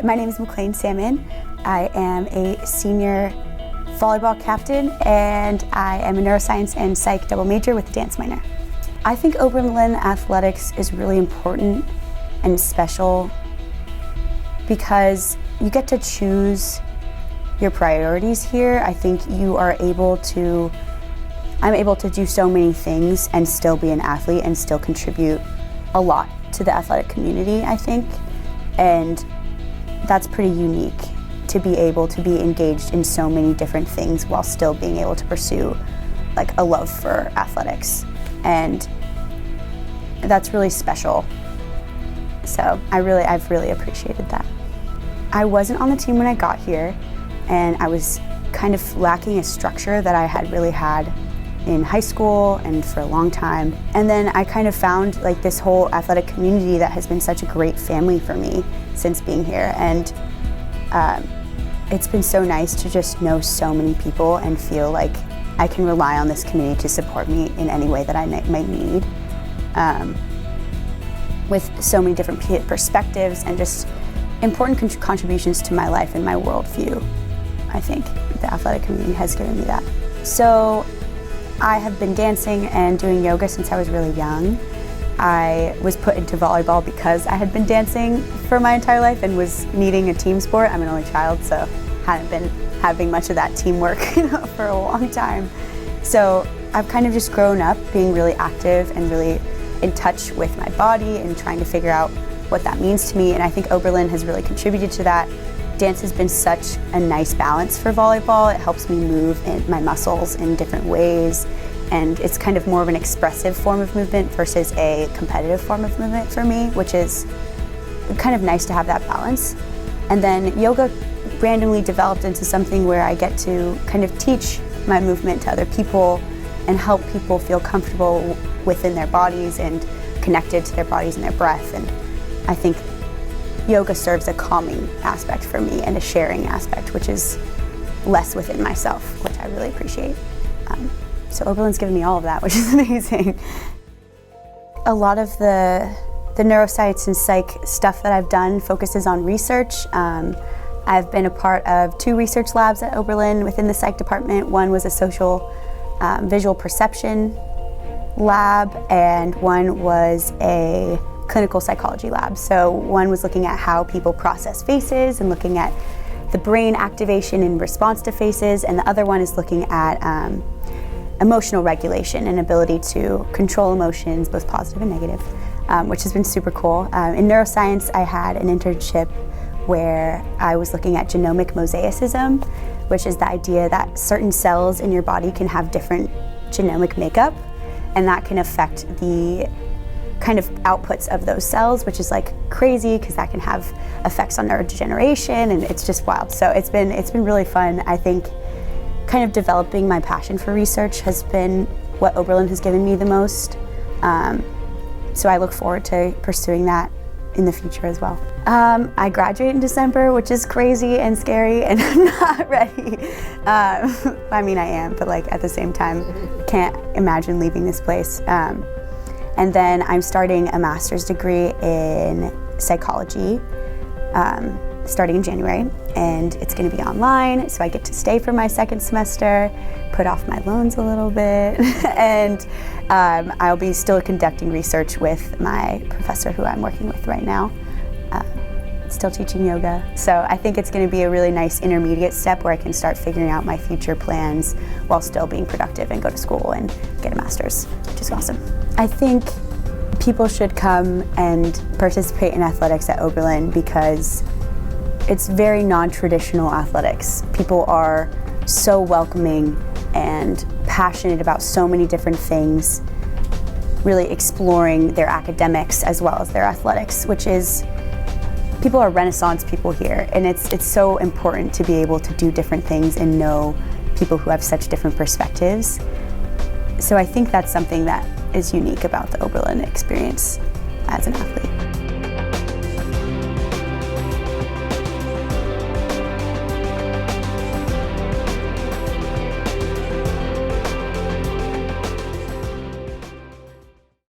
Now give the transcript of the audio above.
My name is McLean Sammon. I am a senior volleyball captain and I am a neuroscience and psych double major with a dance minor. I think Oberlin athletics is really important and special because you get to choose your priorities here. I think I'm able to do so many things and still be an athlete and still contribute a lot to the athletic community, I think. And that's pretty unique, to be able to be engaged in so many different things while still being able to pursue like a love for athletics. And that's really special. So I've really appreciated that. I wasn't on the team when I got here, and I was kind of lacking a structure that I had really had in high school and for a long time. And then I kind of found like this whole athletic community that has been such a great family for me since being here. And it's been so nice to just know so many people and feel like I can rely on this community to support me in any way that I might need. With so many different perspectives and just important contributions to my life and my worldview. I think the athletic community has given me that. So I have been dancing and doing yoga since I was really young. I was put into volleyball because I had been dancing for my entire life and was needing a team sport. I'm an only child, so hadn't been having much of that teamwork for a long time. So I've kind of just grown up being really active and really in touch with my body and trying to figure out what that means to me, and I think Oberlin has really contributed to that. Dance has been such a nice balance for volleyball. It helps me move my muscles in different ways, and it's kind of more of an expressive form of movement versus a competitive form of movement for me, which is kind of nice to have that balance. And then yoga randomly developed into something where I get to kind of teach my movement to other people and help people feel comfortable within their bodies and connected to their bodies and their breath. And I think yoga serves a calming aspect for me and a sharing aspect, which is less within myself, which I really appreciate. So Oberlin's given me all of that, which is amazing. A lot of the neuroscience and psych stuff that I've done focuses on research. I've been a part of 2 research labs at Oberlin within the psych department. One was a social visual perception lab, and one was a clinical psychology lab. So one was looking at how people process faces and looking at the brain activation in response to faces, and the other one is looking at emotional regulation and ability to control emotions, both positive and negative, which has been super cool. In neuroscience, I had an internship where I was looking at genomic mosaicism, which is the idea that certain cells in your body can have different genomic makeup, and that can affect the kind of outputs of those cells, which is like crazy because that can have effects on neurodegeneration, and it's just wild. So it's been really fun. I think kind of developing my passion for research has been what Oberlin has given me the most. So I look forward to pursuing that in the future as well. I graduate in December, which is crazy and scary, and I'm not ready. I mean, I am, but like at the same time, can't imagine leaving this place. And then I'm starting a master's degree in psychology, starting in January, and it's gonna be online, so I get to stay for my second semester, put off my loans a little bit, and I'll be still conducting research with my professor who I'm working with right now, still teaching yoga. So I think it's gonna be a really nice intermediate step where I can start figuring out my future plans while still being productive and go to school and get a master's, which is awesome. I think people should come and participate in athletics at Oberlin because it's very non-traditional athletics. People are so welcoming and passionate about so many different things, really exploring their academics as well as their athletics, which is, people are Renaissance people here, and it's so important to be able to do different things and know people who have such different perspectives. So I think that's something that is unique about the Oberlin experience as an athlete.